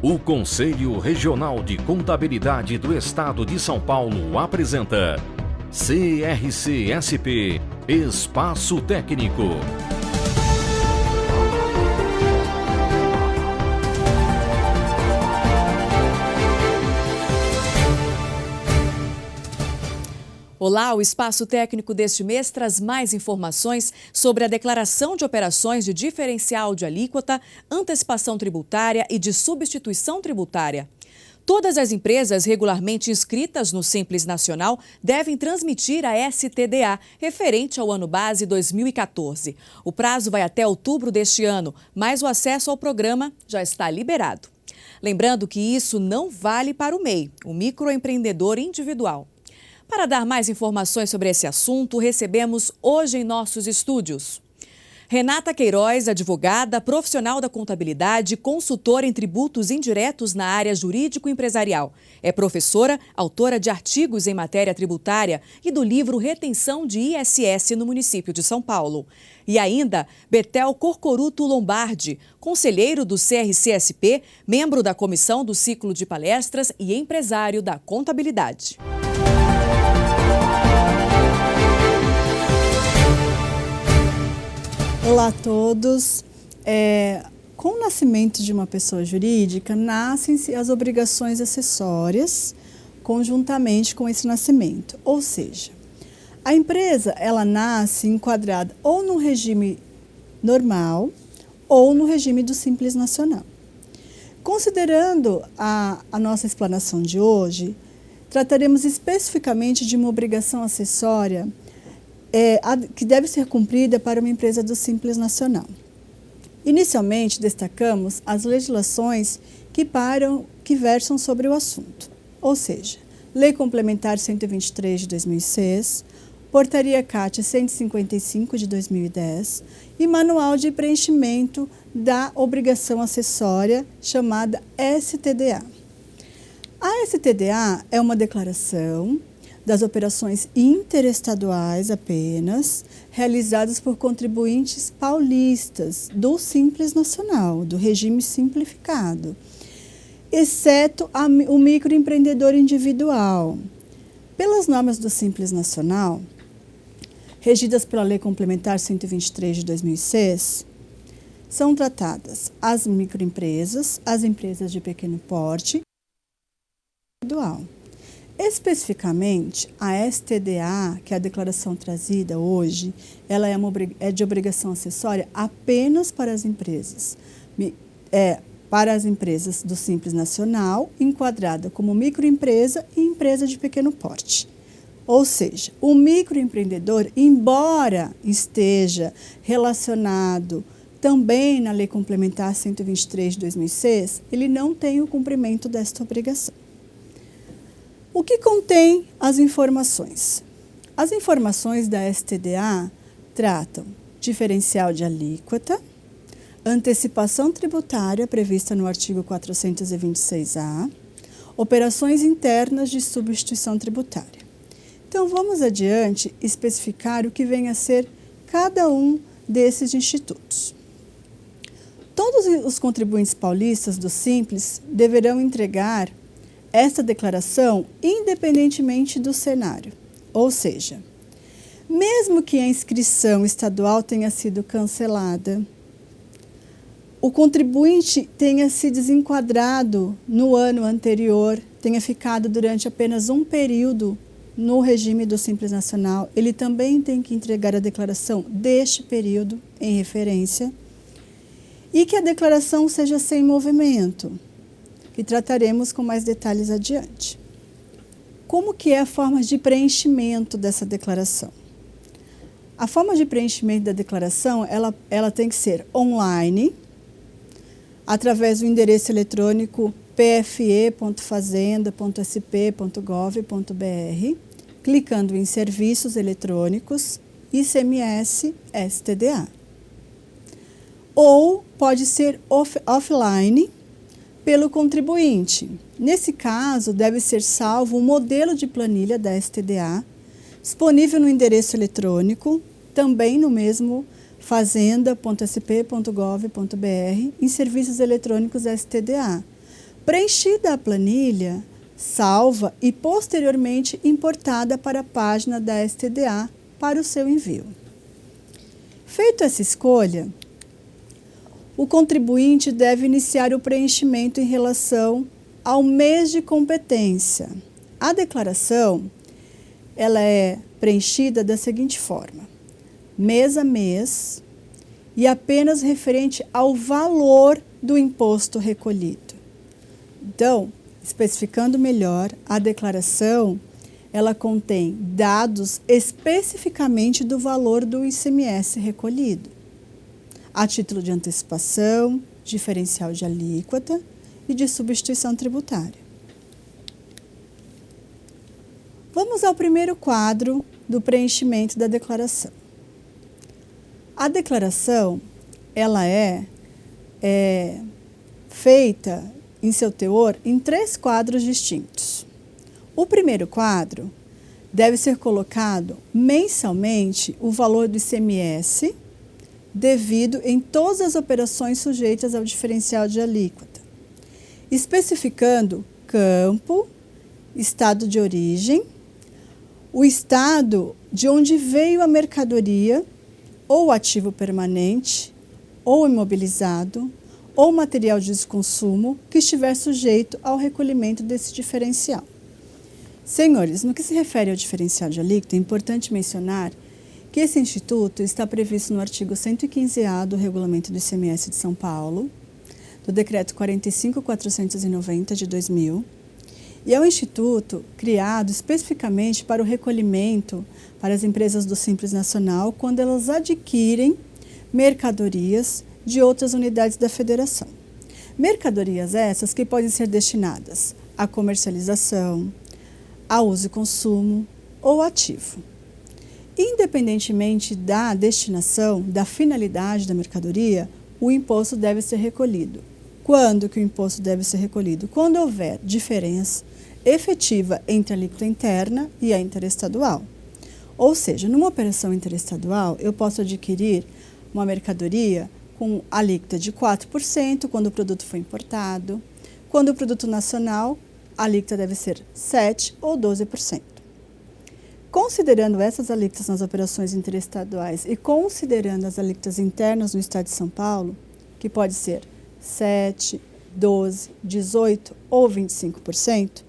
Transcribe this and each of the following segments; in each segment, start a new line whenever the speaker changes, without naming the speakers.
O Conselho Regional de Contabilidade do Estado de São Paulo apresenta CRC-SP Espaço Técnico.
Olá, o Espaço Técnico deste mês traz mais informações sobre a declaração de operações de diferencial de alíquota, antecipação tributária e de substituição tributária. Todas as empresas regularmente inscritas no Simples Nacional devem transmitir a STDA, referente ao ano base 2014. O prazo vai até outubro deste ano, mas o acesso ao programa já está liberado. Lembrando que isso não vale para o MEI, o microempreendedor individual. Para dar mais informações sobre esse assunto, recebemos hoje em nossos estúdios Renata Queiroz, advogada, profissional da contabilidade, consultora em tributos indiretos na área jurídico-empresarial. É professora, autora de artigos em matéria tributária e do livro Retenção de ISS no município de São Paulo. E ainda, Betel Corcoruto Lombardi, conselheiro do CRC-SP, membro da comissão do ciclo de palestras e empresário da contabilidade.
Olá a todos. Com o nascimento de uma pessoa jurídica, nascem-se as obrigações acessórias conjuntamente com esse nascimento. Ou seja, a empresa ela nasce enquadrada ou no regime normal ou no regime do Simples Nacional. Considerando a nossa explanação de hoje, trataremos especificamente de uma obrigação acessória que deve ser cumprida para uma empresa do Simples Nacional. Inicialmente, destacamos as legislações que versam sobre o assunto, ou seja, Lei Complementar 123 de 2006, Portaria CAT 155 de 2010 e Manual de Preenchimento da Obrigação Acessória, chamada STDA. A STDA é uma declaração das operações interestaduais apenas, realizadas por contribuintes paulistas do Simples Nacional, do regime simplificado, exceto o microempreendedor individual. Pelas normas do Simples Nacional, regidas pela Lei Complementar 123 de 2006, são tratadas as microempresas, as empresas de pequeno porte e individual. Especificamente, a STDA, que é a declaração trazida hoje, ela é de obrigação acessória apenas para as empresas. Para as empresas do Simples Nacional, enquadrada como microempresa e empresa de pequeno porte. Ou seja, o microempreendedor, embora esteja relacionado também na Lei Complementar 123 de 2006, ele não tem o cumprimento desta obrigação. O que contém as informações? As informações da STDA tratam diferencial de alíquota, antecipação tributária prevista no artigo 426-A, operações internas de substituição tributária. Então, vamos adiante especificar o que vem a ser cada um desses institutos. Todos os contribuintes paulistas do Simples deverão entregar esta declaração independentemente do cenário, ou seja, mesmo que a inscrição estadual tenha sido cancelada, o contribuinte tenha se desenquadrado no ano anterior, tenha ficado durante apenas um período no regime do Simples Nacional, ele também tem que entregar a declaração deste período em referência e que a declaração seja sem movimento, que trataremos com mais detalhes adiante. Como que é a forma de preenchimento dessa declaração? A forma de preenchimento da declaração, ela tem que ser online, através do endereço eletrônico pfe.fazenda.sp.gov.br, clicando em Serviços Eletrônicos, ICMS STDA. Ou pode ser offline, pelo contribuinte. Nesse caso, deve ser salvo um modelo de planilha da STDA, disponível no endereço eletrônico, também no mesmo fazenda.sp.gov.br, em serviços eletrônicos STDA, Preenchida a planilha, salva e posteriormente importada para a página da STDA para o seu envio. Feita essa escolha, o contribuinte deve iniciar o preenchimento em relação ao mês de competência. A declaração ela é preenchida da seguinte forma: mês a mês e apenas referente ao valor do imposto recolhido. Então, especificando melhor, a declaração ela contém dados especificamente do valor do ICMS recolhido, a título de antecipação, diferencial de alíquota e de substituição tributária. Vamos ao primeiro quadro do preenchimento da declaração. A declaração ela é feita em seu teor em 3 quadros distintos. O primeiro quadro deve ser colocado mensalmente o valor do ICMS devido em todas as operações sujeitas ao diferencial de alíquota, especificando campo, estado de origem, o estado de onde veio a mercadoria, ou ativo permanente, ou imobilizado, ou material de consumo que estiver sujeito ao recolhimento desse diferencial. Senhores, no que se refere ao diferencial de alíquota, é importante mencionar que esse instituto está previsto no artigo 115A do Regulamento do ICMS de São Paulo, do Decreto 45.490 de 2000, e é um instituto criado especificamente para o recolhimento para as empresas do Simples Nacional quando elas adquirem mercadorias de outras unidades da federação. Mercadorias essas que podem ser destinadas à comercialização, a uso e consumo ou ativo. Independentemente da destinação, da finalidade da mercadoria, o imposto deve ser recolhido. Quando que o imposto deve ser recolhido? Quando houver diferença efetiva entre a alíquota interna e a interestadual. Ou seja, numa operação interestadual, eu posso adquirir uma mercadoria com alíquota de 4% quando o produto foi importado. Quando o produto nacional, a alíquota deve ser 7% ou 12%. Considerando essas alíquotas nas operações interestaduais e considerando as alíquotas internas no Estado de São Paulo, que pode ser 7%, 12%, 18% ou 25%,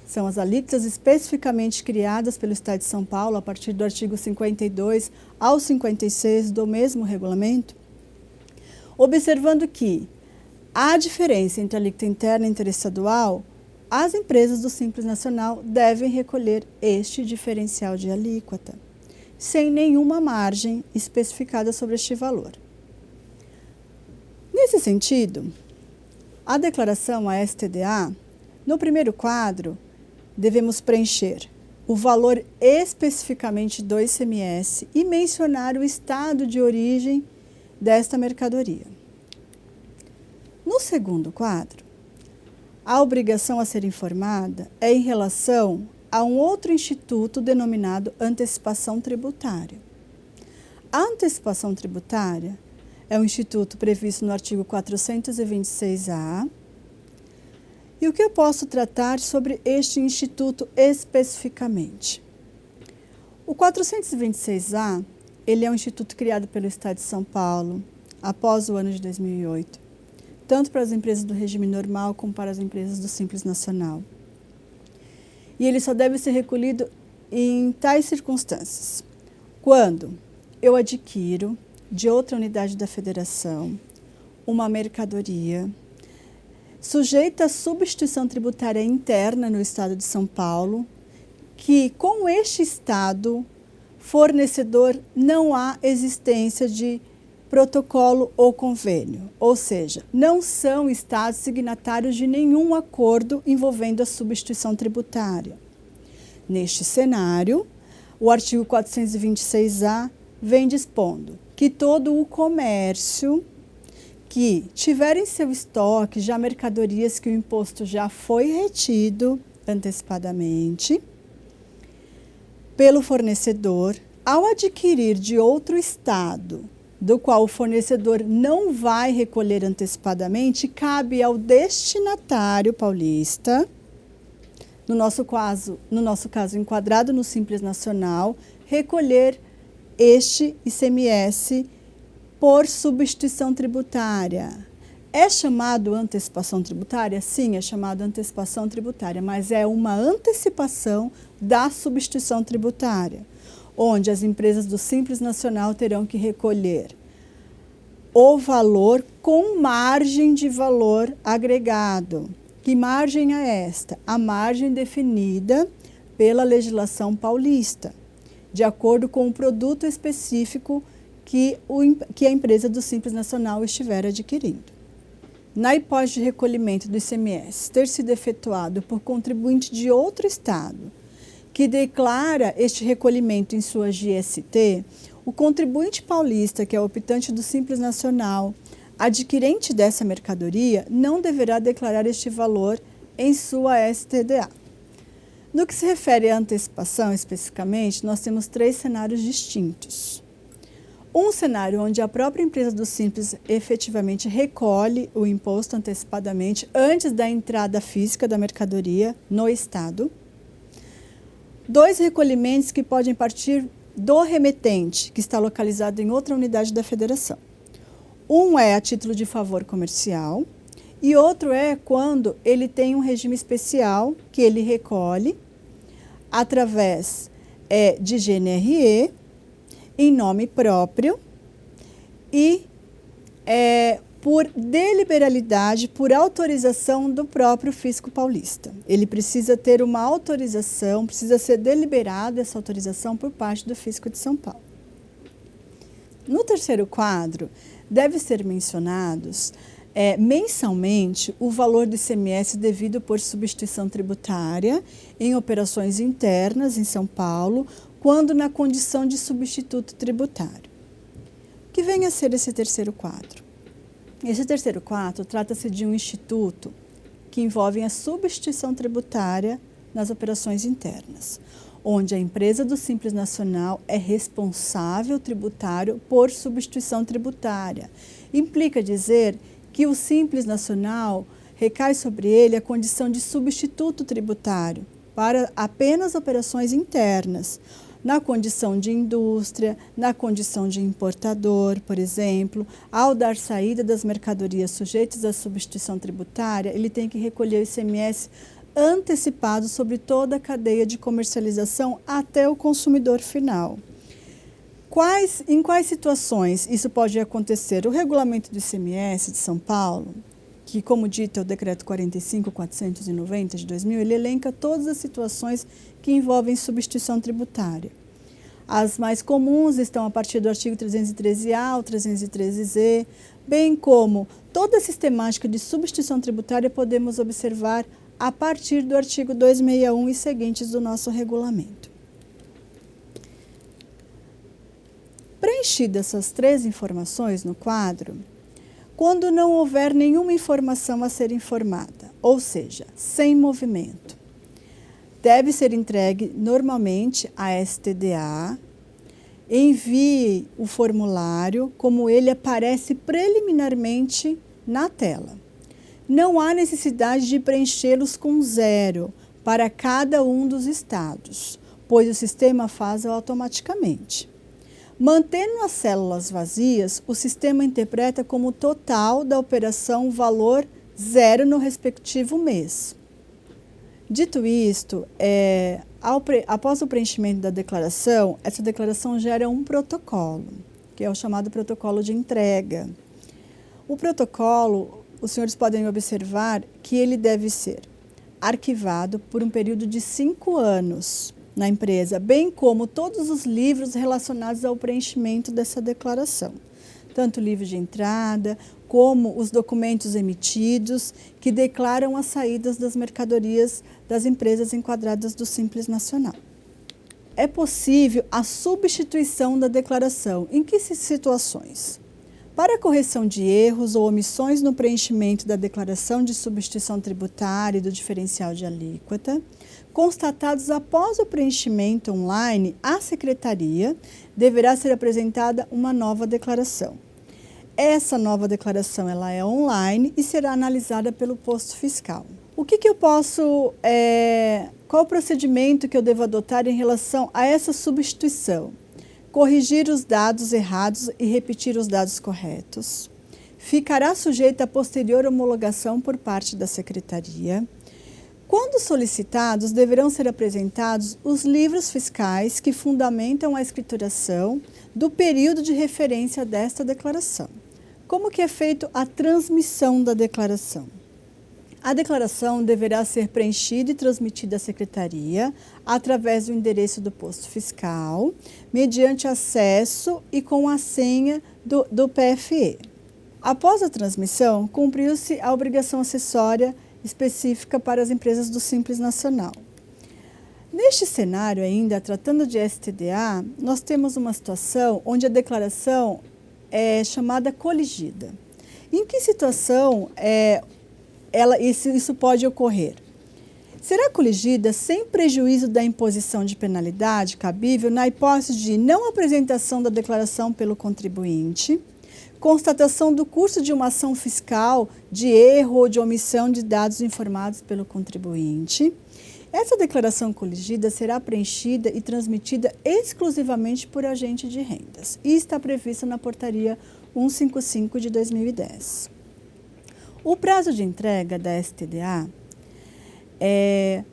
são as alíquotas especificamente criadas pelo Estado de São Paulo a partir do artigo 52 ao 56 do mesmo regulamento, observando que há diferença entre a alíquota interna e interestadual, as empresas do Simples Nacional devem recolher este diferencial de alíquota, sem nenhuma margem especificada sobre este valor. Nesse sentido, a declaração à STDA, no primeiro quadro, devemos preencher o valor especificamente do ICMS e mencionar o estado de origem desta mercadoria. No segundo quadro, a obrigação a ser informada é em relação a um outro instituto denominado antecipação tributária. A antecipação tributária é um instituto previsto no artigo 426-A. E o que eu posso tratar sobre este instituto especificamente? O 426-A, ele é um instituto criado pelo Estado de São Paulo após o ano de 2008, tanto para as empresas do regime normal como para as empresas do Simples Nacional. E ele só deve ser recolhido em tais circunstâncias: quando eu adquiro de outra unidade da federação uma mercadoria sujeita à substituição tributária interna no Estado de São Paulo, que com este Estado fornecedor não há existência de protocolo ou convênio, ou seja, não são Estados signatários de nenhum acordo envolvendo a substituição tributária. Neste cenário, o artigo 426-A vem dispondo que todo o comércio que tiver em seu estoque já mercadorias que o imposto já foi retido antecipadamente pelo fornecedor, ao adquirir de outro estado do qual o fornecedor não vai recolher antecipadamente, cabe ao destinatário paulista, no nosso caso enquadrado no Simples Nacional, recolher este ICMS por substituição tributária. É chamado antecipação tributária? Sim, é chamado antecipação tributária, mas é uma antecipação da substituição tributária, onde as empresas do Simples Nacional terão que recolher o valor com margem de valor agregado. Que margem é esta? A margem definida pela legislação paulista, de acordo com o produto específico que a empresa do Simples Nacional estiver adquirindo. Na hipótese de recolhimento do ICMS ter sido efetuado por contribuinte de outro estado, que declara este recolhimento em sua GST, o contribuinte paulista, que é o optante do Simples Nacional, adquirente dessa mercadoria, não deverá declarar este valor em sua STDA. No que se refere à antecipação, especificamente, nós temos 3 cenários distintos. Um cenário onde a própria empresa do Simples efetivamente recolhe o imposto antecipadamente antes da entrada física da mercadoria no estado. 2 recolhimentos que podem partir do remetente, que está localizado em outra unidade da federação. Um é a título de favor comercial e outro é quando ele tem um regime especial que ele recolhe através de GNRE, em nome próprio e por deliberalidade, por autorização do próprio fisco paulista. Ele precisa ter uma autorização, precisa ser deliberada essa autorização por parte do fisco de São Paulo. No terceiro quadro, deve ser mencionados mensalmente o valor do ICMS devido por substituição tributária em operações internas em São Paulo, quando na condição de substituto tributário. O que vem a ser esse terceiro quadro? Esse terceiro quadro trata-se de um instituto que envolve a substituição tributária nas operações internas, onde a empresa do Simples Nacional é responsável tributário por substituição tributária. Implica dizer que o Simples Nacional recai sobre ele a condição de substituto tributário para apenas operações internas, na condição de indústria, na condição de importador, por exemplo. Ao dar saída das mercadorias sujeitas à substituição tributária, ele tem que recolher o ICMS antecipado sobre toda a cadeia de comercialização até o consumidor final. Em quais situações isso pode acontecer? O regulamento do ICMS de São Paulo, que, como dito, é o decreto 45.490 de 2000, ele elenca todas as situações que envolvem substituição tributária. As mais comuns estão a partir do artigo 313A ou 313Z, bem como toda a sistemática de substituição tributária podemos observar a partir do artigo 261 e seguintes do nosso regulamento. Preenchidas essas 3 informações no quadro, quando não houver nenhuma informação a ser informada, ou seja, sem movimento, deve ser entregue normalmente à STDA, envie o formulário como ele aparece preliminarmente na tela. Não há necessidade de preenchê-los com 0 para cada um dos estados, pois o sistema faz automaticamente. Mantendo as células vazias, o sistema interpreta como total da operação o valor 0 no respectivo mês. Dito isto, após o preenchimento da declaração, essa declaração gera um protocolo, que é o chamado protocolo de entrega. O protocolo, os senhores podem observar que ele deve ser arquivado por um período de 5 anos na empresa, bem como todos os livros relacionados ao preenchimento dessa declaração. Tanto o livro de entrada, como os documentos emitidos que declaram as saídas das mercadorias das empresas enquadradas do Simples Nacional. É possível a substituição da declaração. Em que situações? Para a correção de erros ou omissões no preenchimento da declaração de substituição tributária e do diferencial de alíquota, constatados após o preenchimento online, à Secretaria deverá ser apresentada uma nova declaração. Essa nova declaração ela é online e será analisada pelo posto fiscal. O que eu posso, qual o procedimento que eu devo adotar em relação a essa substituição? Corrigir os dados errados e repetir os dados corretos. Ficará sujeita a posterior homologação por parte da Secretaria. Quando solicitados, deverão ser apresentados os livros fiscais que fundamentam a escrituração do período de referência desta declaração. Como que é feito a transmissão da declaração? A declaração deverá ser preenchida e transmitida à Secretaria através do endereço do posto fiscal, mediante acesso e com a senha do PFE. Após a transmissão, cumpriu-se a obrigação acessória específica para as empresas do Simples Nacional. Neste cenário ainda, tratando de STDA, nós temos uma situação onde a declaração é chamada coligida. Em que situação isso pode ocorrer? Será coligida sem prejuízo da imposição de penalidade cabível na hipótese de não apresentação da declaração pelo contribuinte, constatação do curso de uma ação fiscal de erro ou de omissão de dados informados pelo contribuinte. Essa declaração coligida será preenchida e transmitida exclusivamente por agente de rendas e está prevista na Portaria 155 de 2010. O prazo de entrega da STDA é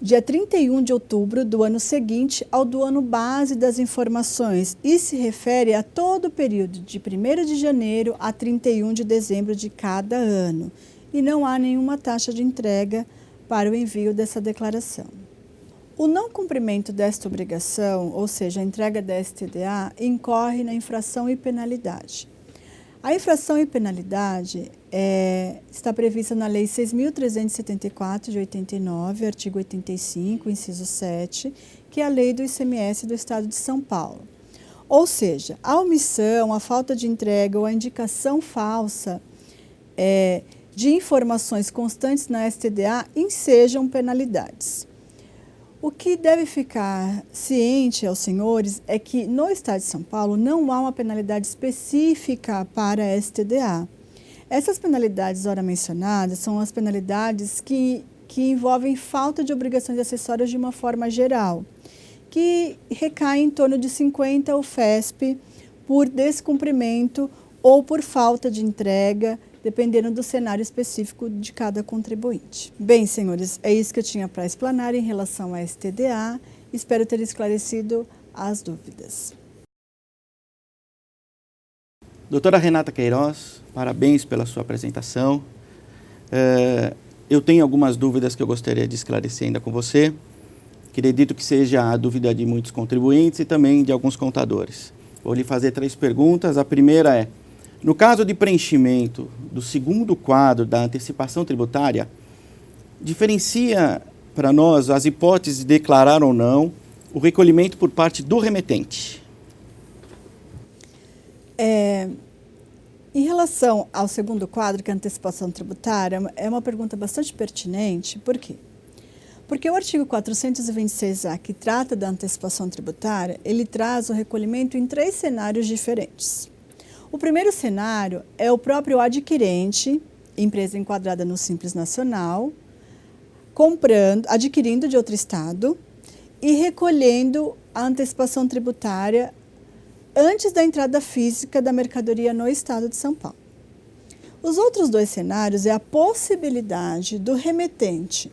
dia 31 de outubro do ano seguinte ao do ano base das informações e se refere a todo o período de 1º de janeiro a 31 de dezembro de cada ano e não há nenhuma taxa de entrega para o envio dessa declaração. O não cumprimento desta obrigação, ou seja, a entrega da STDA, incorre na infração e penalidade. A infração e penalidade está prevista na Lei 6.374 de 89, artigo 85, inciso 7, que é a Lei do ICMS do Estado de São Paulo. Ou seja, a omissão, a falta de entrega ou a indicação falsa de informações constantes na STDA ensejam penalidades. O que deve ficar ciente aos senhores é que no Estado de São Paulo não há uma penalidade específica para a STDA. Essas penalidades ora mencionadas são as penalidades que envolvem falta de obrigações acessórias de uma forma geral, que recaem em torno de 50 UFESP por descumprimento ou por falta de entrega, dependendo do cenário específico de cada contribuinte. Bem, senhores, é isso que eu tinha para explanar em relação à STDA. Espero ter esclarecido as dúvidas.
Doutora Renata Queiroz, parabéns pela sua apresentação. Eu tenho algumas dúvidas que eu gostaria de esclarecer ainda com você. Acredito que seja a dúvida de muitos contribuintes e também de alguns contadores. Vou lhe fazer 3 perguntas. A primeira é: no caso de preenchimento do segundo quadro da antecipação tributária, diferencia para nós as hipóteses de declarar ou não o recolhimento por parte do remetente?
Em relação ao segundo quadro, que é a antecipação tributária, é uma pergunta bastante pertinente. Por quê? Porque o artigo 426-A, que trata da antecipação tributária, ele traz o recolhimento em 3 cenários diferentes. O primeiro cenário é o próprio adquirente, empresa enquadrada no Simples Nacional, adquirindo de outro estado e recolhendo a antecipação tributária antes da entrada física da mercadoria no estado de São Paulo. Os outros 2 cenários é a possibilidade do remetente,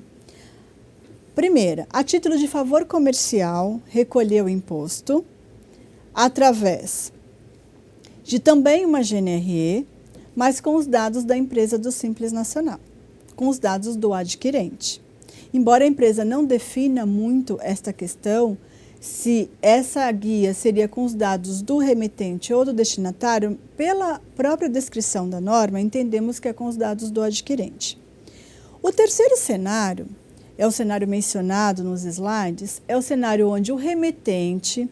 primeira, a título de favor comercial, recolher o imposto através de também uma GNRE, mas com os dados da empresa do Simples Nacional, com os dados do adquirente. Embora a empresa não defina muito esta questão, se essa guia seria com os dados do remetente ou do destinatário, pela própria descrição da norma, entendemos que é com os dados do adquirente. O terceiro cenário, é o cenário mencionado nos slides, é o cenário onde o remetente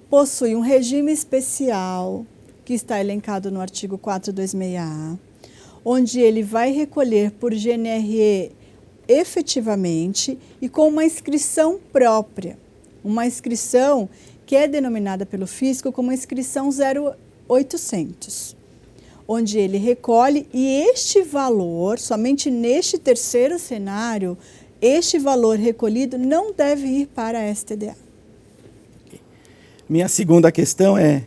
possui um regime especial, que está elencado no artigo 426-A, onde ele vai recolher por GNRE efetivamente e com uma inscrição própria. Uma inscrição que é denominada pelo fisco como inscrição 0800, onde ele recolhe e este valor, somente neste terceiro cenário, este valor recolhido não deve ir para a STDA.
Minha segunda questão é,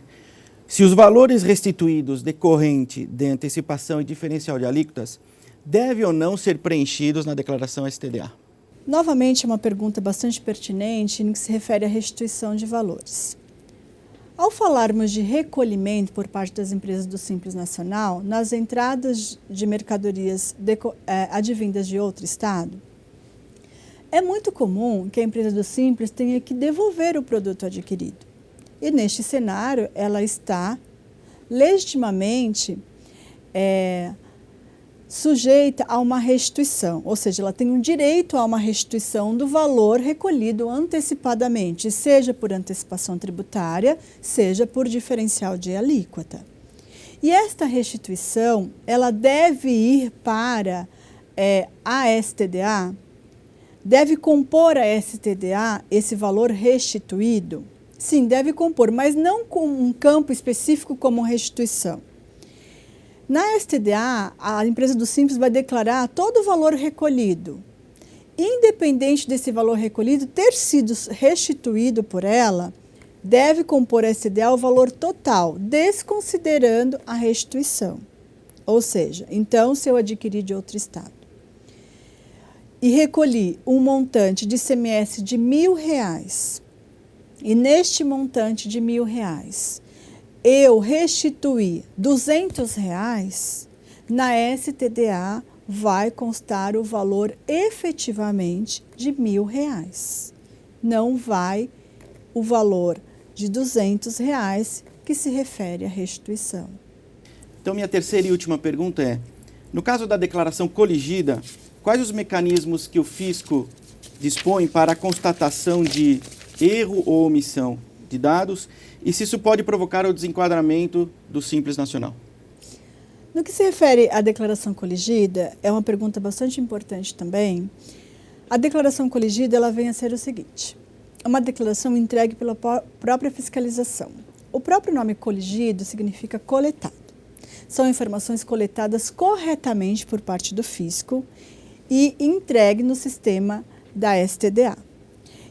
se os valores restituídos decorrente de antecipação e diferencial de alíquotas devem ou não ser preenchidos na declaração STDA?
Novamente, é uma pergunta bastante pertinente no que se refere à restituição de valores. Ao falarmos de recolhimento por parte das empresas do Simples Nacional, nas entradas de mercadorias advindas de outro estado, é muito comum que a empresa do Simples tenha que devolver o produto adquirido. E neste cenário, ela está legitimamente sujeita a uma restituição, ou seja, ela tem um direito a uma restituição do valor recolhido antecipadamente, seja por antecipação tributária, seja por diferencial de alíquota. E esta restituição, ela deve ir para a STDA, deve compor a STDA esse valor restituído? Sim, deve compor, mas não com um campo específico como restituição. Na STDA, a empresa do Simples vai declarar todo o valor recolhido. Independente desse valor recolhido ter sido restituído por ela, deve compor a STDA o valor total, desconsiderando a restituição. Ou seja, então, se eu adquiri de outro estado e recolhi um montante de ICMS de R$1.000, e neste montante de R$1.000, eu restituir R$200, na STDA vai constar o valor efetivamente de R$1.000. Não vai o valor de R$200 que se refere à restituição.
Então, minha terceira e última pergunta é, no caso da declaração coligida, quais os mecanismos que o fisco dispõe para a constatação de erro ou omissão de dados e se isso pode provocar o desenquadramento do Simples Nacional?
No que se refere à declaração coligida, é uma pergunta bastante importante também. A declaração coligida ela vem a ser o seguinte, é uma declaração entregue pela própria fiscalização. O próprio nome coligido significa coletado. São informações coletadas corretamente por parte do fisco e entregue no sistema da STDA.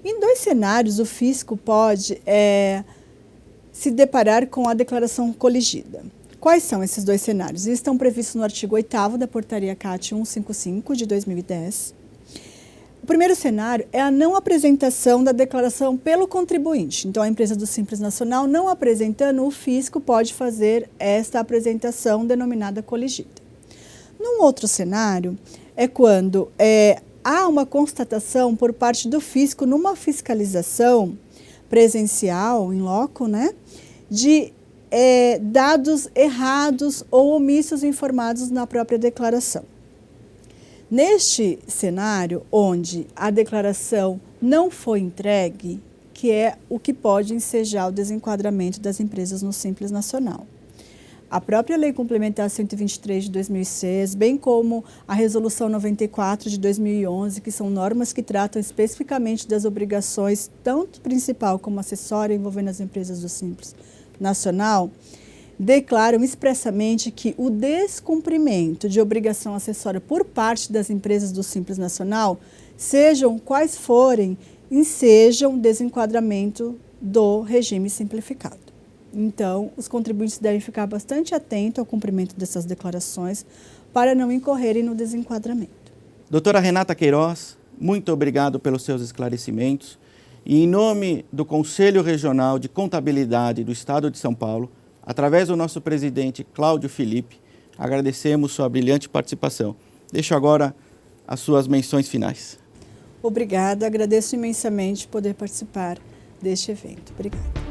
Em dois cenários, o fisco pode se deparar com a declaração coligida. Quais são esses dois cenários? Eles estão previstos no artigo 8º da Portaria CAT 155 de 2010. O primeiro cenário é a não apresentação da declaração pelo contribuinte. Então, a empresa do Simples Nacional não apresentando, o fisco pode fazer esta apresentação denominada coligida. Num outro cenário, é quando há uma constatação por parte do fisco numa fiscalização presencial, em loco, de dados errados ou omissos informados na própria declaração. Neste cenário, onde a declaração não foi entregue, que é o que pode ensejar o desenquadramento das empresas no Simples Nacional. A própria Lei Complementar 123 de 2006, bem como a Resolução 94 de 2011, que são normas que tratam especificamente das obrigações, tanto principal como acessória, envolvendo as empresas do Simples Nacional, declaram expressamente que o descumprimento de obrigação acessória por parte das empresas do Simples Nacional, sejam quais forem, ensejam desenquadramento do regime simplificado. Então, os contribuintes devem ficar bastante atentos ao cumprimento dessas declarações para não incorrerem no desenquadramento.
Doutora Renata Queiroz, muito obrigado pelos seus esclarecimentos. E em nome do Conselho Regional de Contabilidade do Estado de São Paulo, através do nosso presidente Cláudio Felipe, agradecemos sua brilhante participação. Deixo agora as suas menções finais.
Obrigada, agradeço imensamente poder participar deste evento. Obrigada.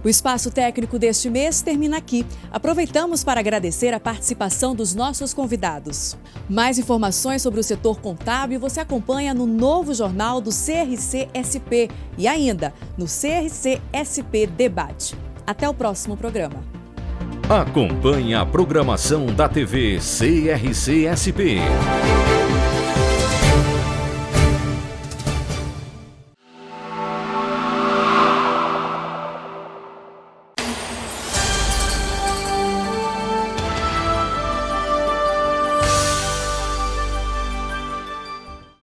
O Espaço Técnico deste mês termina aqui. Aproveitamos para agradecer a participação dos nossos convidados. Mais informações sobre o setor contábil você acompanha no novo jornal do CRC-SP e ainda no CRC-SP Debate. Até o próximo programa.
Acompanhe a programação da TV CRC-SP.